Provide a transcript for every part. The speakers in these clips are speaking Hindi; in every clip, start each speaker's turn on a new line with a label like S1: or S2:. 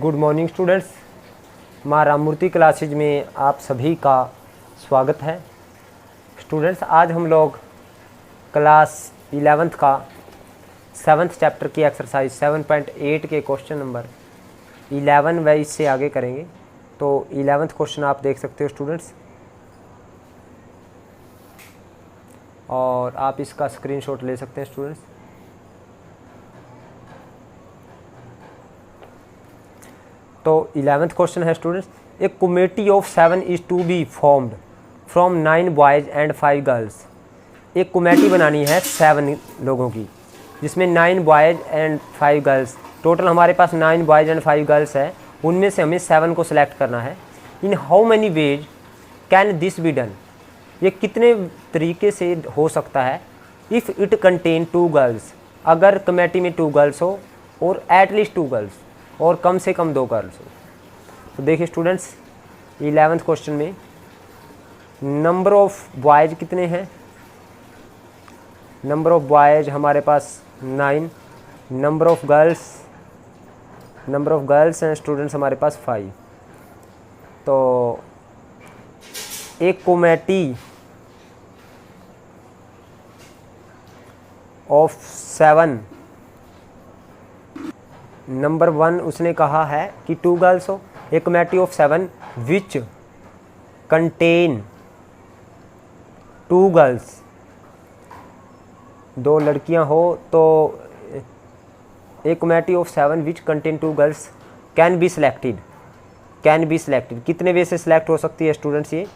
S1: गुड मॉर्निंग स्टूडेंट्स, माँ राम मूर्ति क्लासेज में आप सभी का स्वागत है। स्टूडेंट्स, आज हम लोग क्लास 11th का 7th चैप्टर की एक्सरसाइज 7.8 के क्वेश्चन नंबर 11 व इससे आगे करेंगे। तो 11th क्वेश्चन आप देख सकते हो स्टूडेंट्स, और आप इसका स्क्रीनशॉट ले सकते हैं स्टूडेंट्स। तो 11th क्वेश्चन है students, a committee of 7 is to be formed from 9 boys and 5 girls. एक कमेटी बनानी है 7 लोगों की, जिसमें 9 बॉयज़ एंड 5 गर्ल्स, टोटल हमारे पास 9 बॉयज़ एंड 5 गर्ल्स है। उनमें से हमें 7 को सिलेक्ट करना है। In how many ways can this be done, ये कितने तरीके से हो सकता है। इफ़ इट कंटेन 2 गर्ल्स, अगर कमेटी में 2 गर्ल्स हो और एटलीस्ट 2 गर्ल्स, और कम से कम 2 गर्ल्स हो। तो देखिए स्टूडेंट्स, 11th क्वेश्चन में नंबर ऑफ बॉयज़ कितने हैं। नंबर ऑफ बॉयज़ हमारे पास 9, नंबर ऑफ गर्ल्स हैं स्टूडेंट्स हमारे पास 5। तो एक कमेटी ऑफ 7, नंबर 1 उसने कहा है कि 2 गर्ल्स हो। ए committee of 7 which contain 2 girls, 2 लड़कियां हो। तो ए committee of 7 which contain 2 girls can be selected. कितने वे से सिलेक्ट हो सकती है स्टूडेंट्स ये,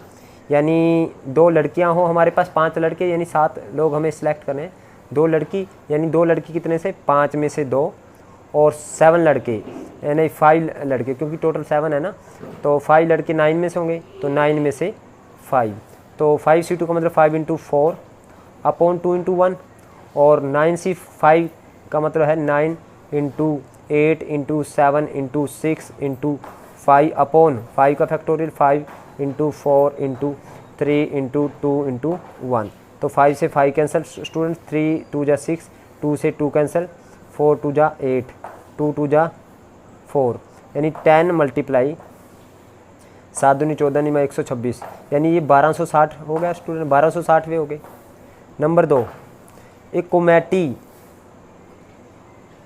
S1: यानी 2 लड़कियां हो, हमारे पास 5 लड़के, यानी 7 लोग हमें सिलेक्ट करने हैं। 2 लड़की, यानी 2 लड़की कितने से, 5 में से 2, और 7 लड़के यानी 5 लड़के, क्योंकि टोटल 7 है ना। तो 5 लड़के 9 में से होंगे, तो 9 में से 5, तो 5C2 का मतलब 5 × 4 अपॉन 2 × 1, और 9C5 का मतलब है 9 × 8 × 7 × 6 × 5 अपॉन 5 का फैक्टोरियल 5 × 4 × 3 × 2 × 1। तो 5 से 5 कैंसिल स्टूडेंट्स, 3 2 जा 6, 2 से 2 कैंसिल, 4 2 जा 8, 2 2 जा 4, यानी 10 मल्टीप्लाई 7 दूनी 14 × 126, यानी ये 1260 हो गया स्टूडेंट, 1260वें हो गए। नंबर 2, एक committee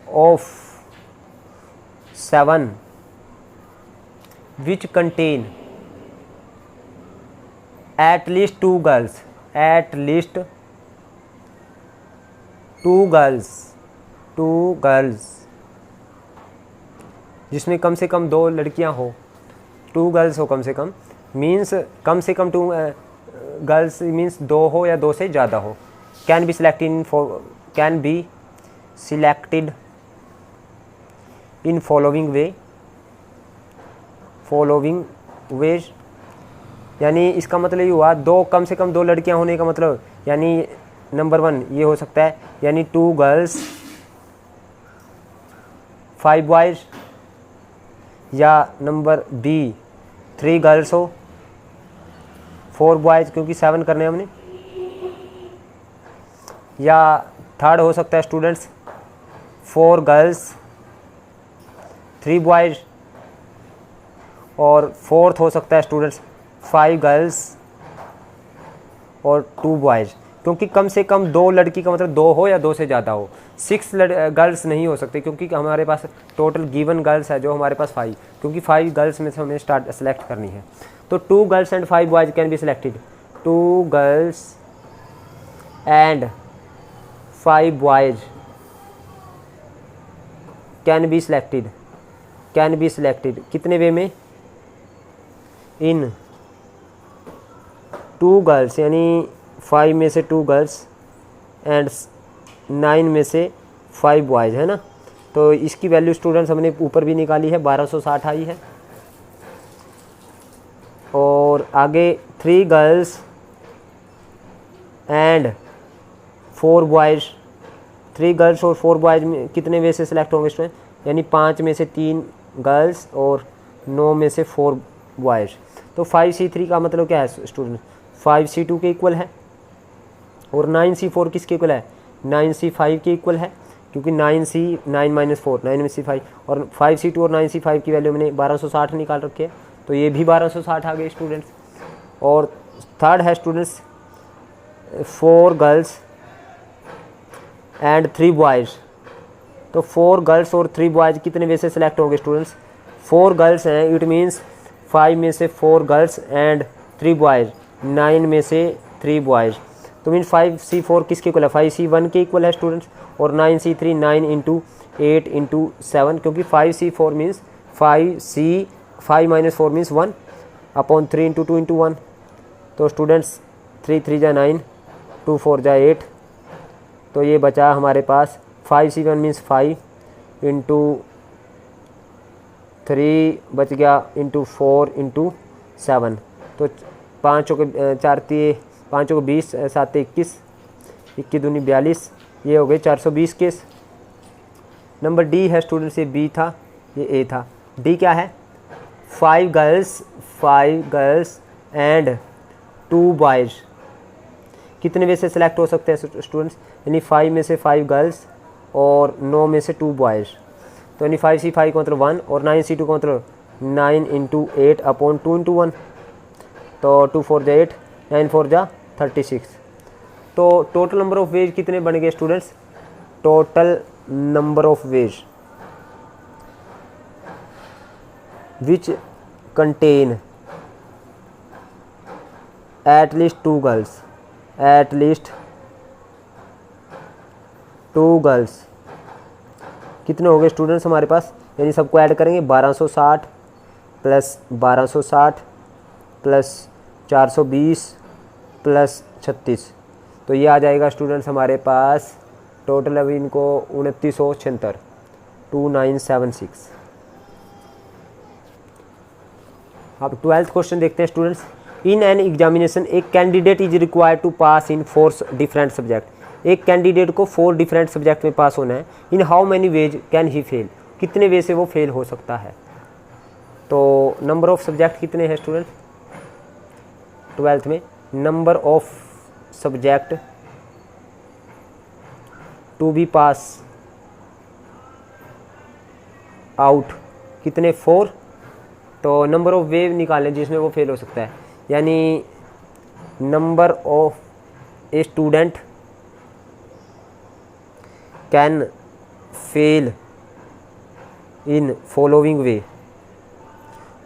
S1: of 7 which contain at least 2 girls, जिसमें कम से कम 2 लड़कियां हो, 2 गर्ल्स हो कम से कम, मीन्स कम से कम 2 गर्ल्स मीन्स 2 हो या 2 से ज़्यादा हो। Can be selected in following veg, यानी इसका मतलब ये हुआ, कम से कम 2 लड़कियां होने का मतलब, यानी नंबर 1 ये हो सकता है, यानी 2 गर्ल्स 5 बॉयज़, या नंबर B 3 गर्ल्स हो 4 बॉयज़, क्योंकि 7 करने हमने। या थर्ड हो सकता है स्टूडेंट्स 4 गर्ल्स 3 बॉयज़, और फोर्थ हो सकता है स्टूडेंट्स 5 गर्ल्स और 2 बॉयज़, क्योंकि कम से कम 2 लड़की का मतलब 2 हो या 2 से ज़्यादा हो। 6 गर्ल्स नहीं हो सकते, क्योंकि हमारे पास टोटल गिवन गर्ल्स है जो हमारे पास 5, क्योंकि 5 गर्ल्स में से हमें सेलेक्ट करनी है। तो 2 girls and 5 boys can be selected, 2 girls and 5 boys can be selected कितने वे में, इन 2 गर्ल्स, यानी 5 में से 2 गर्ल्स एंड 9 में से 5 बॉयज़, है ना। तो इसकी वैल्यू स्टूडेंट्स हमने ऊपर भी निकाली है, 1260 आई है। और आगे 3 गर्ल्स एंड 4 बॉयज़, 3 गर्ल्स और 4 बॉयज़ में कितने वे से सिलेक्ट होंगे स्टूडेंट, यानी 5 में से 3 गर्ल्स और 9 में से 4 बॉयज़। तो 5C3 का मतलब क्या है स्टूडेंट, 5C2 के इक्वल है, और 9C4 किसके इक्वल है, 9C5 के इक्वल है। क्योंकि 9C 9 माइनस 4 9 में से 5 और 5C2 और 9C5 की वैल्यू मैंने 1260 निकाल रखी है, तो ये भी 1260 आ गए स्टूडेंट्स। और थर्ड है स्टूडेंट्स 4 गर्ल्स एंड 3 बॉयज़। तो 4 गर्ल्स और 3 बॉयज़ कितने वे से सिलेक्ट होंगे स्टूडेंट्स? 4 गर्ल्स हैं, इट मीन्स 5 में से 4 गर्ल्स एंड 3 बॉयज़, 9 में से 3 बॉयज़। तो मीन 5C4 किसके इक्वल है? 5C1 के इक्वल है स्टूडेंट्स। और 9C3 9 इंटू 8 इंटू 7, क्योंकि 5C4 means 5 minus 4 means 1 upon 3 into 2 into 1। तो स्टूडेंट्स 3 3 जा 9, 2 4 जा 8, तो ये बचा हमारे पास 5C1 मीन्स 5 इंटू 3 बच गया इंटू 4 इंटू 7। तो 5 के 4 5 को 20, 7 21, 21 दूनी 42, ये हो गए 420 केस। नंबर डी है स्टूडेंट्स, ये बी था, ये ए था। डी क्या है? 5 गर्ल्स एंड 2 बॉयज़ कितने वे से सिलेक्ट हो सकते हैं स्टूडेंट्स? यानी 5 में से 5 गर्ल्स और 9 में से 2 बॉयज़। तो यानी 5C5 का मतलब 1 और 9C2 का मतलब 9 इंटू 8 अपॉन 2 इंटू 1। तो 2 4 जा 8, 9 4 जा 36। तो टोटल नंबर ऑफ वेज कितने बन गए students? Total number of ways which contain at least 2 girls, at least 2 girls कितने हो गए स्टूडेंट्स हमारे पास? यानी सबको ऐड करेंगे 1260 प्लस 1260 प्लस 420 प्लस 36, तो ये आ जाएगा स्टूडेंट्स हमारे पास टोटल। अभी इनको 2976 2976। अब 12th क्वेश्चन देखते हैं students. In an examination a candidate is required to pass in 4 different subject. एक कैंडिडेट को 4 डिफरेंट सब्जेक्ट में पास होना है। In how many ways can he fail? कितने वे से वो फेल हो सकता है? तो नंबर ऑफ सब्जेक्ट कितने हैं स्टूडेंट 12th में? Number of subject to be pass out कितने? 4। तो नंबर ऑफ वे निकालें जिसमें वो फेल हो सकता है, यानी number of a student can fail in following way.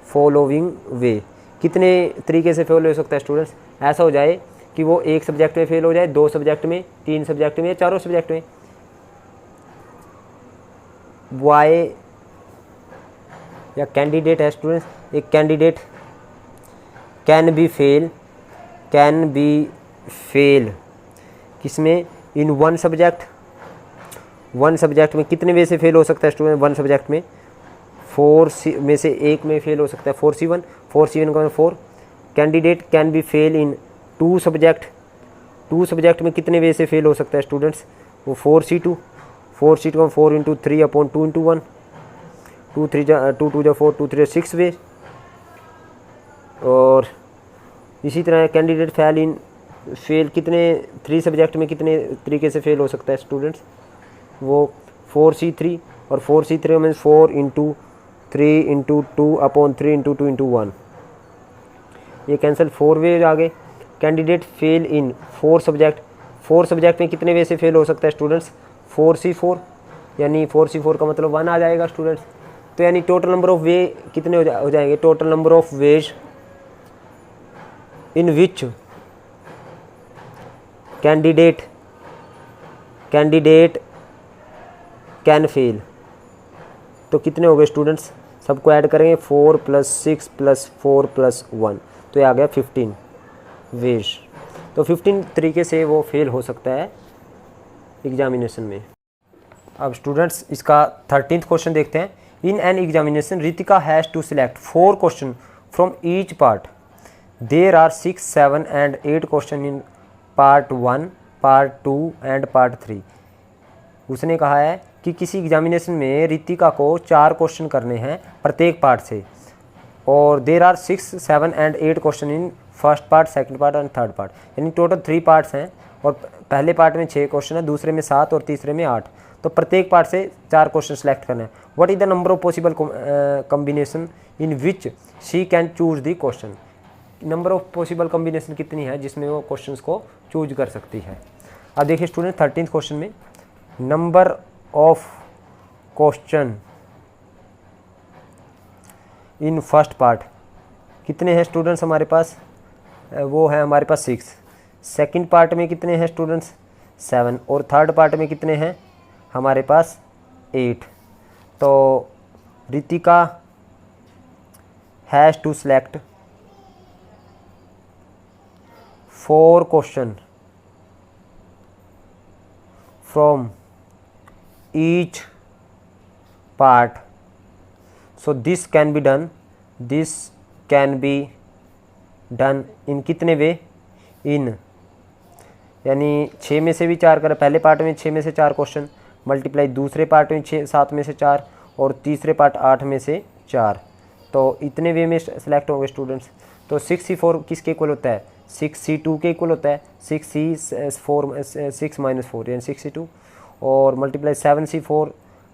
S1: Following वे कितने तरीके से फेल हो सकता है स्टूडेंट्स? ऐसा हो जाए कि वो 1 सब्जेक्ट में फेल हो जाए, 2 सब्जेक्ट में, 3 सब्जेक्ट में या 4 सब्जेक्ट में। वाई या कैंडिडेट है स्टूडेंट्स, एक कैंडिडेट कैन बी फेल किसमें? इन 1 सब्जेक्ट। 1 सब्जेक्ट में कितने वे से फेल हो सकता है स्टूडेंट? 1 सब्जेक्ट में 4 में से 1 में फेल हो सकता है, 4C1 का 4। Candidate can be fail in 2 subject. 2 subject में कितने वे से फेल हो सकता है स्टूडेंट्स? वो 4C2 का 4 इंटू 3 अपॉन 2 इंटू 1, 2 3 जा 2 2 जा 4, 2 3 6 वे। और इसी तरह कैंडिडेट फेल कितने 3 सब्जेक्ट में कितने तरीके से फेल हो सकता है स्टूडेंट्स? वो 4C3 और 4C3 में 4 into 3 into 2 upon 3 into 2 into 1, ये कैंसिल 4 वे आ गए। कैंडिडेट फेल इन 4 सब्जेक्ट। 4 सब्जेक्ट में कितने वे से फेल हो सकता है स्टूडेंट्स? 4C4, यानी 4C4 का मतलब 1 आ जाएगा स्टूडेंट्स। तो यानी टोटल नंबर ऑफ वे कितने हो जाएंगे? Total number of ways in which candidate can fail, तो कितने हो गए स्टूडेंट्स? सबको ऐड करेंगे 4 + 6 + 4 + 1, तो ये आ गया 15 वेज। तो 15 तरीके से वो फेल हो सकता है एग्जामिनेशन में। अब स्टूडेंट्स इसका 13th क्वेश्चन देखते हैं। In an examination Ritika has to select 4 question from each part. There are 6, 7 and 8 question in part 1, part 2 and part 3। उसने कहा है कि किसी एग्जामिनेशन में रितिका को 4 क्वेश्चन करने हैं प्रत्येक पार्ट से, और there are 6, 7 and 8 question in first part, second part and third part. यानी टोटल 3 पार्ट्स हैं, और पहले पार्ट में 6 क्वेश्चन है, दूसरे में 7 और तीसरे में 8। तो प्रत्येक पार्ट से 4 क्वेश्चन सेलेक्ट करना है। What is the number of possible combination in which she can choose the question, number of possible combination कितनी है जिसमें वो क्वेश्चंस को चूज कर सकती है। अब देखिए स्टूडेंट 13th क्वेश्चन में number of question in first part कितने हैं स्टूडेंट्स हमारे पास, वो है हमारे पास 6। सेकंड पार्ट में कितने हैं स्टूडेंट्स 7 और थर्ड पार्ट में कितने हैं हमारे पास 8। तो Ritika has to select 4 question from each part, so this can be done in कितने वे, इन यानी 6 में से भी 4 करें, पहले पार्ट में 6 में से 4 क्वेश्चन मल्टीप्लाई दूसरे पार्ट में 7 में से 4 और तीसरे पार्ट 8 में से 4, तो इतने वे में सेलेक्ट होंगे स्टूडेंट्स। तो 6C4 किसके इक्वल होता है, 6C2 के इक्वल होता है, 6 माइनस 4 यानी 6C2 और मल्टीप्लाई 7C4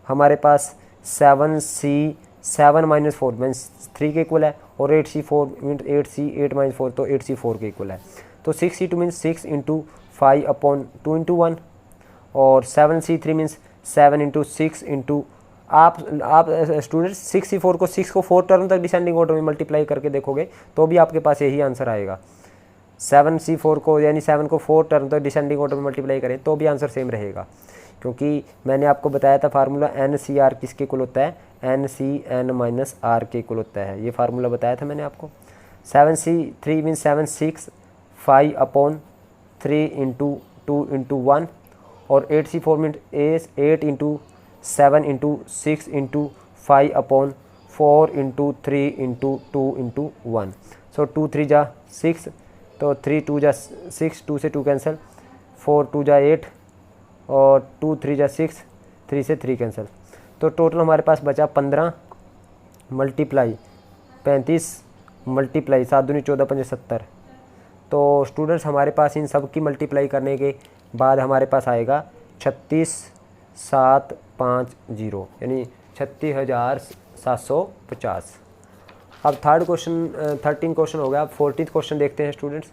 S1: हमारे पास 7 माइनस 4 मीन्स 3 के इक्वल है और 8C4 मीन्स 8 माइनस 4 तो 8C4 के इक्वल है। तो 6C2 means 6 into 5 upon 2 into 1 और 7C3 मीन्स 7 इंटू 6 इंटू आप स्टूडेंट्स 6C4 को 6 को 4 टर्म तक डिसेंडिंग ऑर्डर में मल्टीप्लाई करके देखोगे तो भी आपके पास यही आंसर आएगा। 7C4 को यानी 7 को 4 टर्म तक डिसेंडिंग ऑर्डर में मल्टीप्लाई करें तो भी आंसर सेम रहेगा, क्योंकि मैंने आपको बताया था फार्मूला NCR किसके इक्वल होता है, NCN माइनस R के इक्वल होता है, ये फार्मूला बताया था मैंने आपको। 7C3 mean 7 5 upon 3 into 2 into 1 और 8C4 mean 8 into 7 into 6 into 5 upon 4 into 3 into 2 into 1। सो 2 3 जा 6 तो 3 2 जा 6, 2 से 2 कैंसिल, 4 2 जा 8 और 2 3 जा 6, 3 से 3 कैंसिल, तो टोटल हमारे पास बचा 15 मल्टीप्लाई 35 मल्टीप्लाई 7 दूनी 14 5 70। तो स्टूडेंट्स हमारे पास इन सब की मल्टीप्लाई करने के बाद हमारे पास आएगा 36750 यानी 36,750। अब 13 क्वेश्चन हो गया। अब 14th क्वेश्चन देखते हैं स्टूडेंट्स।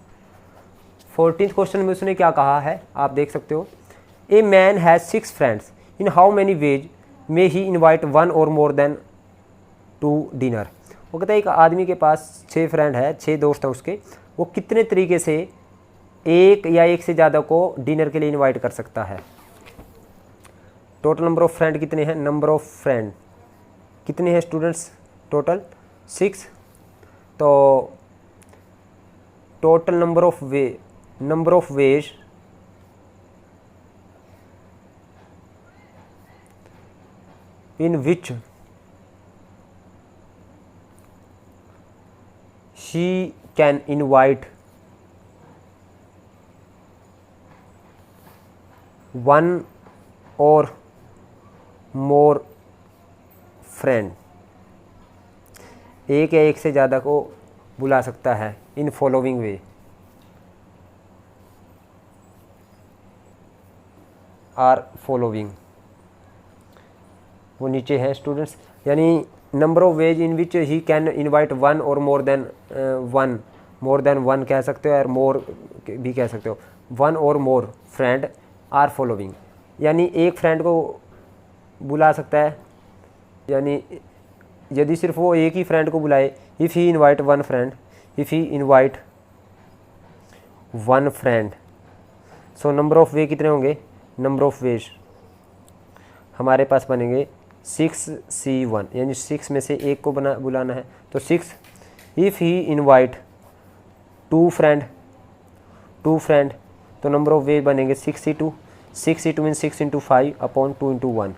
S1: 14th क्वेश्चन में उसने क्या कहा है आप देख सकते हो। A man has 6 friends, in how many veg may he invite 1 or more than 2 dinner. वो कहता है एक आदमी के पास 6 फ्रेंड है, 6 दोस्त हैं उसके, वो कितने तरीके से एक या एक से ज़्यादा को डिनर के लिए इनवाइट कर सकता है। टोटल नंबर ऑफ फ्रेंड कितने हैं, नंबर ऑफ फ्रेंड कितने हैं स्टूडेंट्स, टोटल 6। तो total number of ways in which she can invite 1 or more friend, एक या एक से ज़्यादा को बुला सकता है in following way. Are following वो नीचे है स्टूडेंट्स, यानी number of ways in which he can invite 1 or more than 1 कह सकते हो और मोर भी कह सकते हो। 1 or more friend are following, यानी एक फ्रेंड को बुला सकता है, यानी यदि सिर्फ वो एक ही फ्रेंड को बुलाए, if he invite 1 friend, if he invite 1 friend, so number of वे कितने होंगे, नंबर ऑफ वेज हमारे पास बनेंगे 6C1 यानी 6 में से एक को बुलाना है। तो 6 इफ़ ही इनवाइट 2 फ्रेंड तो नंबर ऑफ वे बनेंगे 6C2 mean 6 into 5 upon 2 into 1,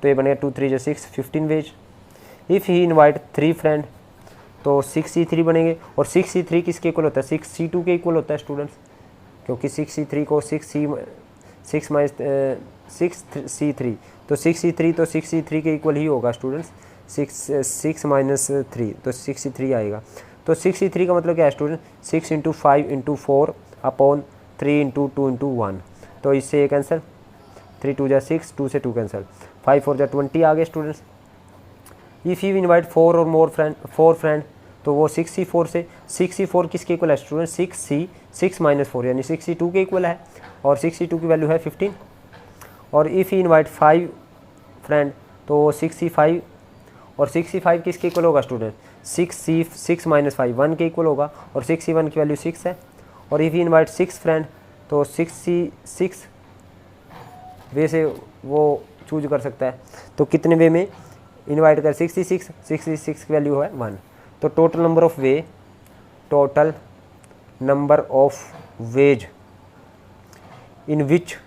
S1: तो ये बनेगा 2 3 6 15 ways. If he invite 3 friend तो 6C3 बनेंगे, और 6C3 किसके इक्वल होता है, 6C2 के इक्वल होता है स्टूडेंट्स, क्योंकि 6C3 को 6 माइनस 6C3 तो 6C3 के इक्वल ही होगा स्टूडेंट्स। 6 माइनस 3 तो 6C3 आएगा। तो 6C3 का मतलब क्या है student, 6 into 5 into 4 upon 3 into 2 into 1, तो इससे एक आंसर 3 2 जा 6, 2 से 2 कैंसिल, 5 4 जा 20 आ गए स्टूडेंट्स। इफ़ यू इनवाइट 4 और मोर फ्रेंड तो वो 64 से 64 किसके इक्वल है स्टूडेंट, 6 माइनस 4 यानी 62 के इक्वल है, और 62 की वैल्यू है 15। और इफ़ यू इनवाइट 5 फ्रेंड तो 65, और 65 किसके इक्वल होगा स्टूडेंट, 6 माइनस 5 1 के इक्वल होगा, और 61 की वैल्यू 6 है। और इफ़ यू इनवाइट 6 फ्रेंड तो 66 वे से वो चूज कर सकता है, तो कितने वे में इनवाइट कर, 66 की वैल्यू है 1। तो total number of ways in which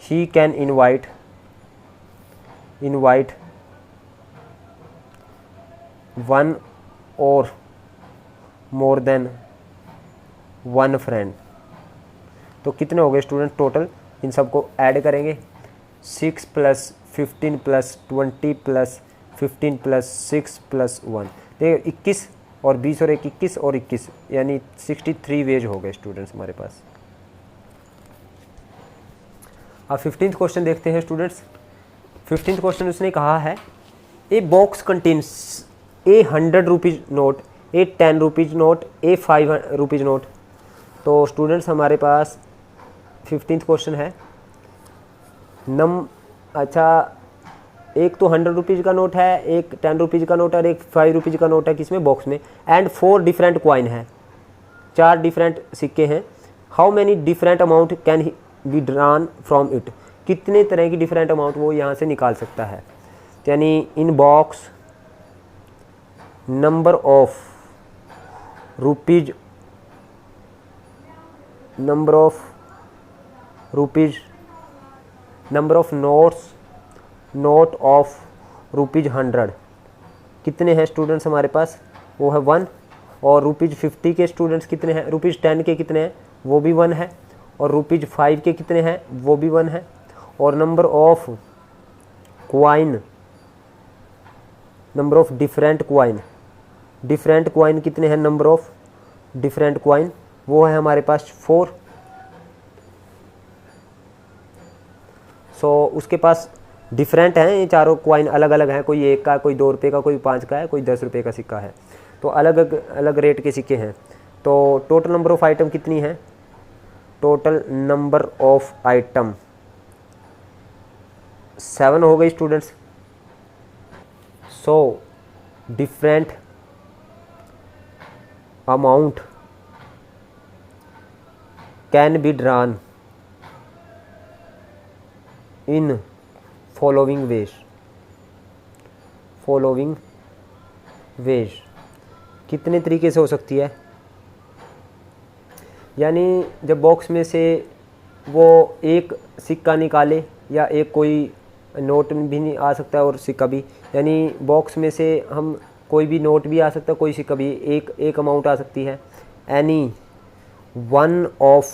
S1: he can invite 1 or more than 1 friend, तो कितने हो गए स्टूडेंट टोटल, इन सबको ऐड करेंगे, 6 + 15 + 20 + 15 + 6 + 1, देखिए 21 और 20 और 21 और 21 यानी 63 वेज हो गए स्टूडेंट्स हमारे पास। अब 15th क्वेश्चन देखते हैं स्टूडेंट्स। 15th क्वेश्चन उसने कहा है a box contains A 100 rupees note, A 10 rupees note, A 5 rupees note. तो स्टूडेंट्स हमारे पास 15th क्वेश्चन है एक तो 100 रुपीज़ का नोट है, एक 10 रुपीज़ का नोट है और एक 5 रुपीज़ का नोट है, किसमें बॉक्स में, एंड 4 डिफरेंट कॉइन है, 4 डिफरेंट सिक्के हैं। How many different amount can be drawn from it, कितने तरह की डिफरेंट अमाउंट वो यहाँ से निकाल सकता है। यानी इन box number of rupees number of note of ₹100 कितने हैं स्टूडेंट्स हमारे पास, वो है 1। और ₹50 के स्टूडेंट्स कितने हैं, ₹10 के कितने हैं, वो भी 1 है। और ₹5 के कितने हैं, वो भी 1 है। और नंबर ऑफ डिफरेंट क्वाइन कितने हैं, नंबर ऑफ डिफरेंट क्वाइन वो है हमारे पास 4। उसके पास डिफरेंट हैं, ये चारों क्वाइन अलग अलग हैं, कोई 1 का, कोई 2 रुपये का, कोई 5 का है, कोई 10 रुपये का सिक्का है, तो अलग अलग रेट के सिक्के हैं। तो टोटल नंबर ऑफ आइटम कितनी है, टोटल नंबर ऑफ आइटम 7 हो गई students. Different amount can be drawn in following veg कितने तरीके से हो सकती है, यानी जब बॉक्स में से वो एक सिक्का निकाले या एक कोई नोट भी नहीं आ सकता है और सिक्का भी, यानी बॉक्स में से हम कोई भी नोट भी आ सकता है, कोई सिक्का भी, एक अमाउंट आ सकती है। Any one of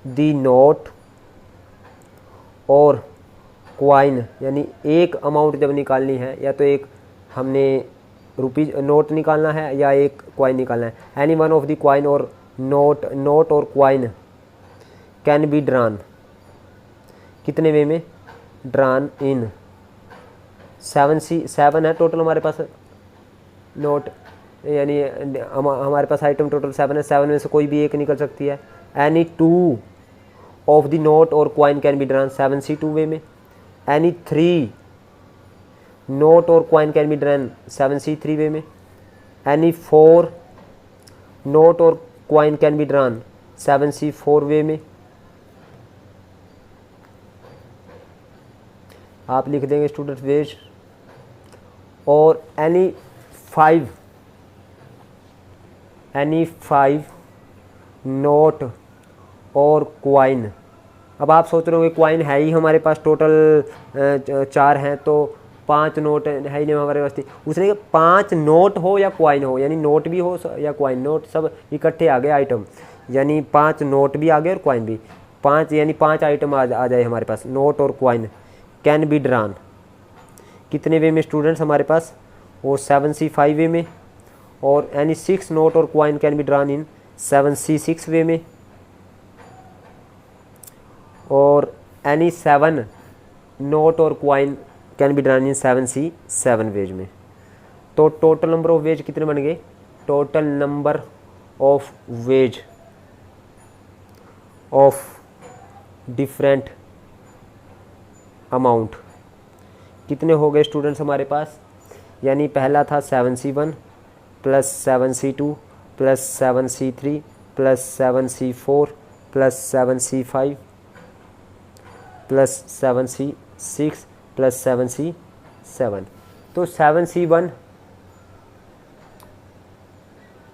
S1: the note or coin, यानी एक अमाउंट जब निकालनी है, या तो एक हमने रुपीज़ नोट निकालना है या एक क्वाइन निकालना है। Any one of the coin और note or coin can be drawn, कितने वे में, ड्रॉन इन 7 है टोटल हमारे पास नोट, यानी हमारे पास आइटम टोटल 7 है, 7 में से कोई भी एक निकल सकती है। Any 2 of the note or coin can be drawn 7C2 वे में। Any 3 note or coin can be drawn 7C3 वे में। Any 4 note or coin can be drawn 7C4 वे में। आप लिख देंगे स्टूडेंट वेज। और एनी 5 नोट और क्वाइन, अब आप सोच रहे होंगे क्वाइन है ही हमारे पास टोटल 4 हैं, तो 5 नोट है ही नहीं हमारे पास। उसने 5 नोट हो या क्वाइन हो, यानी नोट भी हो या क्वाइन, नोट सब इकट्ठे आ गए आइटम, यानी 5 नोट भी आ गए और क्वाइन भी, 5 यानी 5 आइटम आ जाए हमारे पास, note or coin can be drawn कितने वे में स्टूडेंट्स हमारे पास, वो 7C5 वे में। और any 6 note or coin can be drawn in 7C6 way में। और any 7 note or coin can be drawn in 7C7 ways में। तो टोटल नंबर ऑफ वेज कितने बन गए? Total number of ways of different amount कितने हो गए स्टूडेंट्स हमारे पास? यानी पहला था 7C1 plus 7C2 plus 7C3 plus 7C4 plus 7C5 plus 7C6 plus 7C7। तो 7C1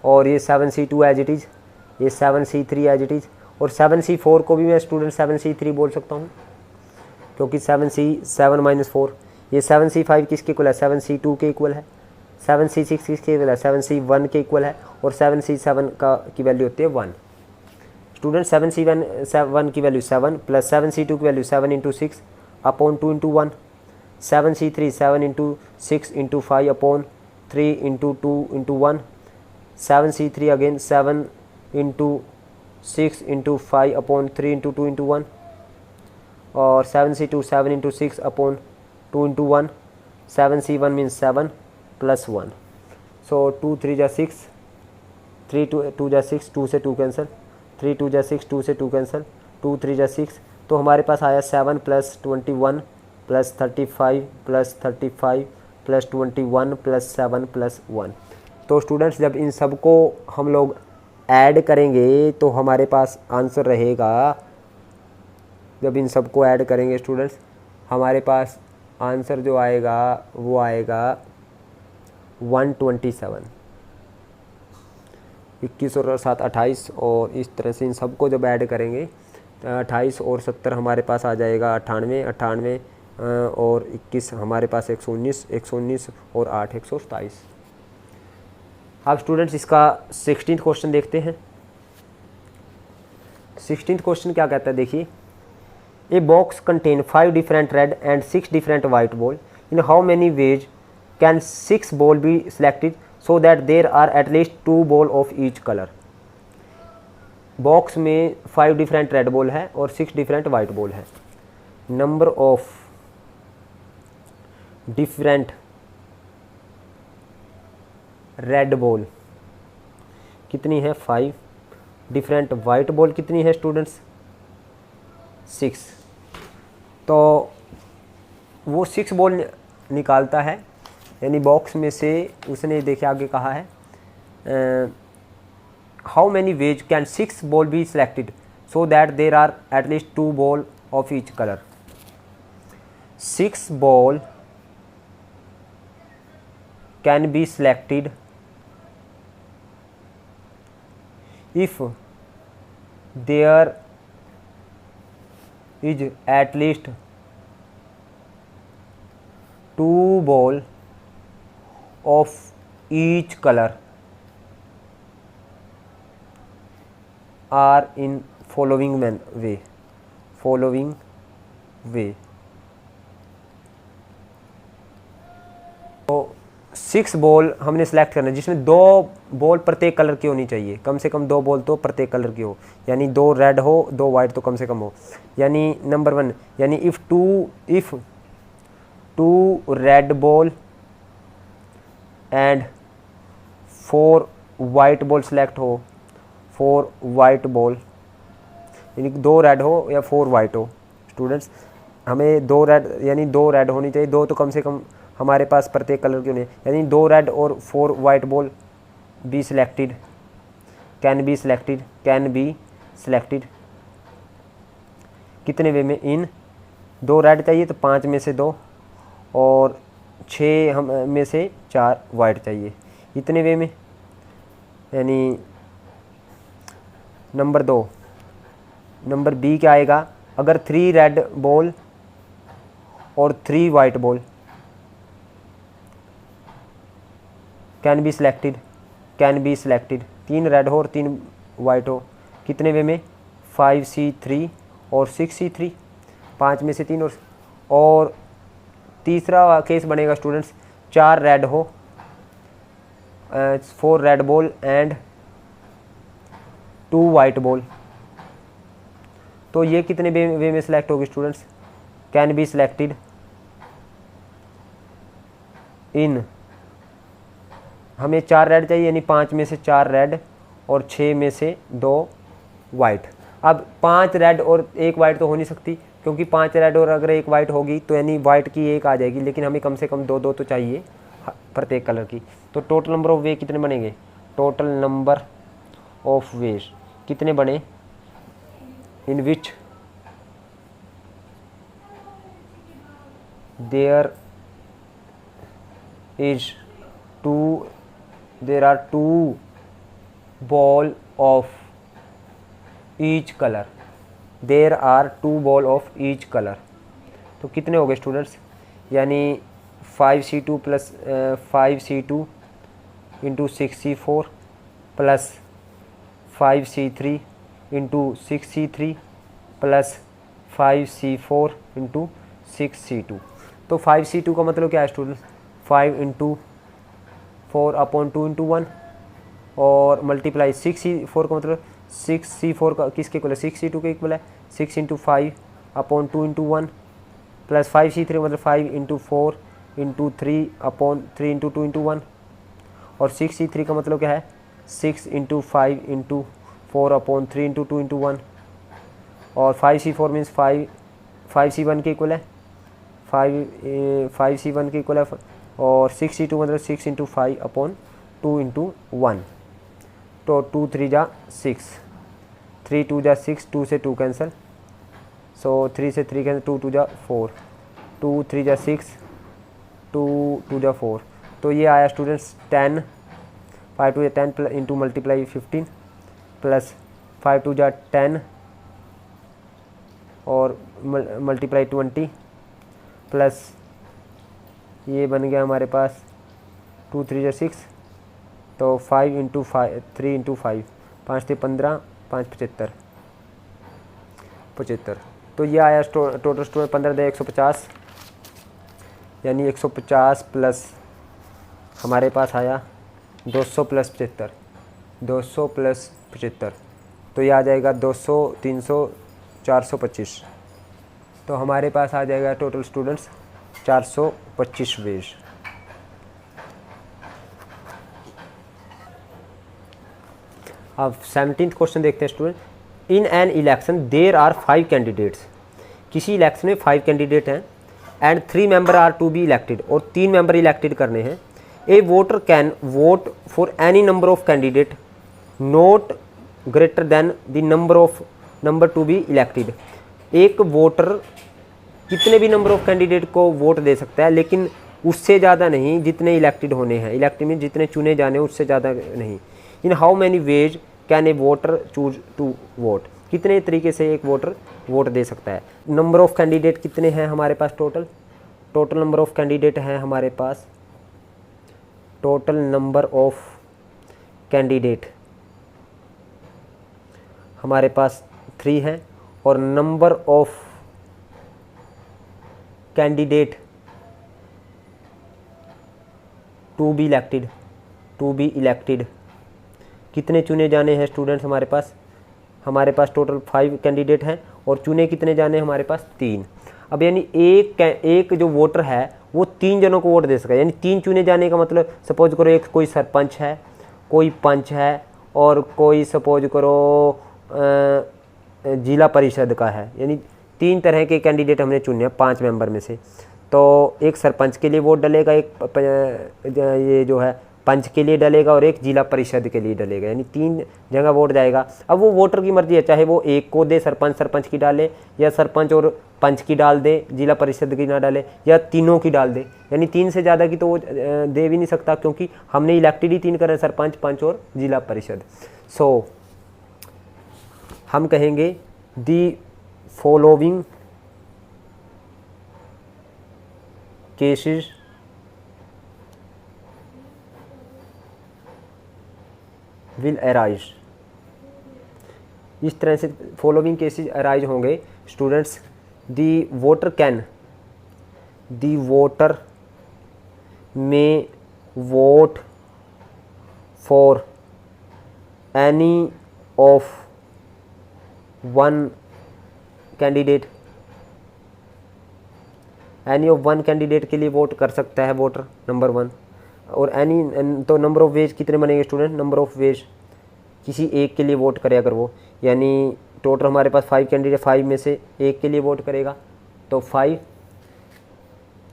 S1: और ये 7C2 एज इट इज़, ये 7C3 एज इट इज़, और 7C4 को भी मैं स्टूडेंट 7C3 बोल सकता हूँ क्योंकि 7C7 माइनस 4। ये 7C5 किसके इक्वल है? 7C2 के इक्वल है। 7C6 किसके इक्वल है? 7C1 के इक्वल है। और 7C7 का की वैल्यू होती है 1। स्टूडेंट 7C1 की वैल्यू 7 प्लस 7C2 की value 7 into 6 upon 2 into 1। 7C3 7 into 6 into 5 upon 3 into 2 into 1। 7C3 again 7 into 6 into 5 upon 3 into 2 into 1। और 7C2 7 into 6 upon 2 into 1। 7C1 means 7 plus 1। सो 2 3 जा 6, 3 2 जा 6, 2 से 2 कैंसिल, 3 2 जा 6, 2 से 2 कैंसिल, 2 3 जा 6। तो हमारे पास आया 7 plus 21 plus 35 plus 35 plus 21 plus 7 plus 1। तो स्टूडेंट्स जब इन सब को हम लोग ऐड करेंगे तो हमारे पास आंसर रहेगा, जब इन सब को ऐड करेंगे स्टूडेंट्स हमारे पास आंसर जो आएगा वो आएगा 127। 21 और 7 28, और इस तरह से इन सबको जब ऐड करेंगे 28 और 70 हमारे पास आ जाएगा 98, 98 और 21 हमारे पास 119, 119 और 8 127। अब स्टूडेंट्स इसका 16th क्वेश्चन देखते हैं। 16th क्वेश्चन क्या कहता है देखिए, a box contain 5 different red and 6 different white ball, in how many ways can 6 ball be selected so that there are at least 2 ball of each colour. Box में 5 डिफरेंट रेड बॉल है और 6 डिफरेंट वाइट बॉल है। Number of different red ball कितनी है? 5। डिफरेंट वाइट बॉल कितनी है स्टूडेंट्स? 6। तो वो 6 बॉल निकालता है, यानी बॉक्स में से उसने देखे आगे कहा है how many ways can 6 ball be selected so that there are at least 2 ball of each colour. 6 ball can be selected if there is at least 2 ball of each color are in following way। तो 6 बॉल हमने सेलेक्ट करना है जिसमें 2 बॉल प्रत्येक कलर की होनी चाहिए, कम से कम 2 बॉल तो प्रत्येक कलर की हो, यानी 2 रेड हो 2 वाइट तो कम से कम हो। यानी नंबर 1, यानी if two red ball and 4 white ball select हो, 4 वाइट बॉल, यानी 2 रेड हो या 4 वाइट हो। स्टूडेंट्स हमें 2 रेड यानी 2 रेड होनी चाहिए, 2 तो कम से कम हमारे पास प्रत्येक कलर की होनी है, यानी 2 रेड और 4 white ball be selected, can be selected कितने वे में? इन 2 रेड चाहिए तो 5 में से 2 और 6 हम में से 4 वाइट चाहिए, इतने वे में। यानी नंबर 2, नंबर बी क्या आएगा? अगर 3 रेड बॉल और 3 white ball can be selected 3 red हो और 3 वाइट हो, कितने वे में? 5C3 और 6C3, 5 में से 3 और तीसरा केस बनेगा स्टूडेंट्स 4 रेड हो 4 red ball and 2 white ball, तो ये कितने वे में सिलेक्ट होगी students? Can be selected in, हमें 4 रेड चाहिए, यानी 5 में से 4 रेड और 6 में से 2 वाइट। अब 5 रेड और 1 वाइट तो हो नहीं सकती, क्योंकि 5 रेड और अगर 1 वाइट होगी तो यानी वाइट की 1 आ जाएगी, लेकिन हमें कम से कम 2 तो चाहिए प्रत्येक कलर की। तो टोटल नंबर ऑफ वे कितने बनेंगे? टोटल नंबर ऑफ वेज कितने बने? In which there are two ball of each colour, there are 2 ball of each colour. तो कितने हो गए स्टूडेंट्स? यानी 5C2 plus 5C2 into 6C4 plus 5C3 into 6C3 plus 5C4 into 6C2। तो 5C2 का मतलब क्या है स्टूडेंट्स? 5 इंटू 4 अपॉन 2 इंटू 1 और मल्टीप्लाई 6C4 का मतलब 6C4 का किसके इक्वल है? 6C2 के इक्वल है। 6 into 5 upon 2 into 1 plus 5C3 मतलब 5 into 4 into 3 upon 3 into 2 into 1 और 6C3 का मतलब क्या है? 6 into 5 into 4 upon 3 into 2 into 1 और 5C4 मीन्स 5C1 के इक्वल है, 5C1 के इक्वल है और 6C2 मतलब 6 इंटू 5 अपॉन 2 इंटू 1। तो 2 3 जा 6, 3 2 जा 6, 2 से 2 कैंसिल, सो 3 से 3 कैंसिल, 2 2 जा 4, 2 3 जा 6, 2 2 जा 4। तो ये आया स्टूडेंट्स 10, 5 2 जा 10 प्लस इंटू मल्टीप्लाई 15 प्लस 5 2 जा 10 और मल्टीप्लाई 20 प्लस ये बन गया हमारे पास 2 3 जा 6, तो 5 इंटू 5 3 इंटू 5 5 से 15 5 75। तो ये आया टोटल स्टूडेंट 15 दे 150, यानी 150 प्लस हमारे पास आया 200 प्लस 75, 200 प्लस 75, तो ये आ जाएगा 200 300 425। तो हमारे पास आ जाएगा टोटल स्टूडेंट्स 425 वेज। अब 17th क्वेश्चन देखते हैं student. In an election there are 5 candidates, किसी इलेक्शन में 5 कैंडिडेट हैं and 3 member are to be elected, और 3 मेंबर इलेक्टेड करने हैं। A voter can vote for any number of candidate not greater than the number to be elected. एक वोटर कितने भी नंबर ऑफ कैंडिडेट को वोट दे सकता है, लेकिन उससे ज़्यादा नहीं जितने इलेक्टेड होने हैं। इलेक्टेड में जितने चुने जाने उससे ज़्यादा नहीं। In how many ways can a voter choose to vote, कितने तरीके से एक वोटर वोट दे सकता है। नंबर ऑफ कैंडिडेट कितने हैं हमारे पास? टोटल नंबर ऑफ कैंडिडेट हैं हमारे पास, टोटल नंबर ऑफ कैंडिडेट हमारे पास 3 हैं और number of candidate to be elected कितने चुने जाने हैं स्टूडेंट्स हमारे पास? हमारे पास टोटल 5 कैंडिडेट हैं और चुने कितने जाने हैं हमारे पास? 3। अब यानी एक जो वोटर है वो 3 जनों को वोट दे सका, यानी 3 चुने जाने का मतलब सपोज करो एक कोई सरपंच है, कोई पंच है और कोई सपोज करो जिला परिषद का है, यानी 3 तरह के कैंडिडेट हमने चुने हैं 5 मेंबर में से। तो एक सरपंच के लिए वोट डलेगा, एक ये जो है पंच के लिए डलेगा और एक जिला परिषद के लिए डलेगा, यानी 3 जगह वोट जाएगा। अब वो वोटर की मर्जी है, चाहे वो एक को दे सरपंच की डाले, या सरपंच और पंच की डाल दे, जिला परिषद की ना डाले, या तीनों की डाल दे। यानी 3 से ज़्यादा की तो वो दे भी नहीं सकता, क्योंकि हमने इलेक्टेड ही 3 करे, सरपंच, पंच और जिला परिषद। सो हम कहेंगे the following cases will arise, इस तरह से फॉलोइंग केसेस अराइज होंगे स्टूडेंट्स। दी वोटर में vote for any of 1 candidate, any of one candidate के लिए वोट कर सकता है वोटर, नंबर 1। और एनी, तो नंबर ऑफ वेज कितने बनेंगे स्टूडेंट, नंबर ऑफ वेज किसी एक के लिए वोट करे अगर वो, यानी टोटल हमारे पास 5 कैंडिडेट, 5 में से एक के लिए वोट करेगा तो 5।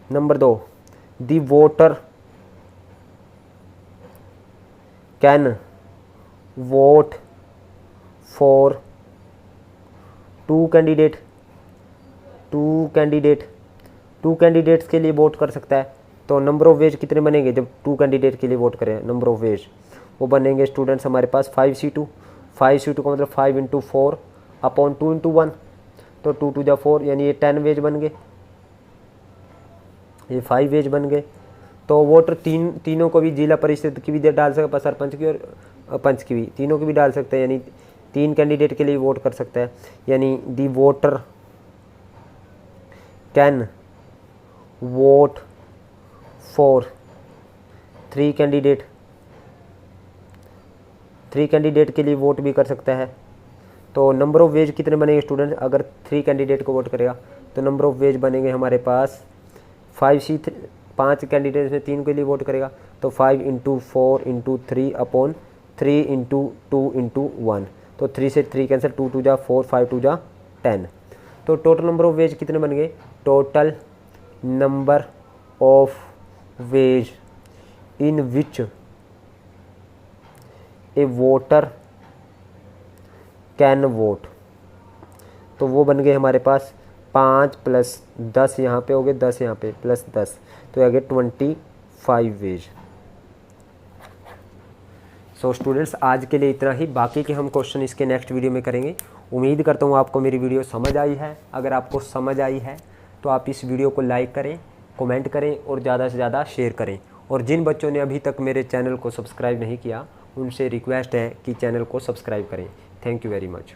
S1: Number 2, the voter can vote for 2 candidate, 2 candidates के लिए वोट कर सकता है। तो नंबर ऑफ वेज कितने बनेंगे जब 2 कैंडिडेट के लिए वोट करें, नंबर ऑफ वेज वो बनेंगे स्टूडेंट्स हमारे पास 5C2 का मतलब 5 × 4 अपॉन 2 × 1, तो 2 × 4 यानी ये 10 वेज बन गए, ये 5 वेज बन गए। तो वोटर तीनों को भी, जिला परिषद की भी डाल सकता है, सरपंच की और पंच की भी, तीनों की भी डाल सकते हैं, यानी 3 कैंडिडेट के लिए वोट कर सकता है। यानी the voter can vote for 3 candidate, 3 candidate के लिए वोट भी कर सकता है। तो नंबर ऑफ वेज कितने बनेंगे स्टूडेंट, अगर 3 कैंडिडेट को वोट करेगा तो नंबर ऑफ वेज बनेंगे हमारे पास 5C3, 5 कैंडिडेट में 3 के लिए वोट करेगा तो 5 × 4 × 3 अपॉन 3 × 2 × 1, तो 3 से 3 कैंसिल, 2 × 4, 5 × 10। तो टोटल नंबर ऑफ वेज कितने बन गए, total number of ways in which A voter can vote, तो वो बन गए हमारे पास 5 + 10 यहाँ पे हो गए, 10 यहाँ पे प्लस 10, तो आ गए 25 वेज। सो स्टूडेंट्स आज के लिए इतना ही, बाकी के हम क्वेश्चन इसके नेक्स्ट वीडियो में करेंगे। उम्मीद करता हूँ आपको मेरी वीडियो समझ आई है। अगर आपको समझ आई है तो आप इस वीडियो को लाइक करें, कमेंट करें और ज़्यादा से ज़्यादा शेयर करें। और जिन बच्चों ने अभी तक मेरे चैनल को सब्सक्राइब नहीं किया उनसे रिक्वेस्ट है कि चैनल को सब्सक्राइब करें। Thank you very much.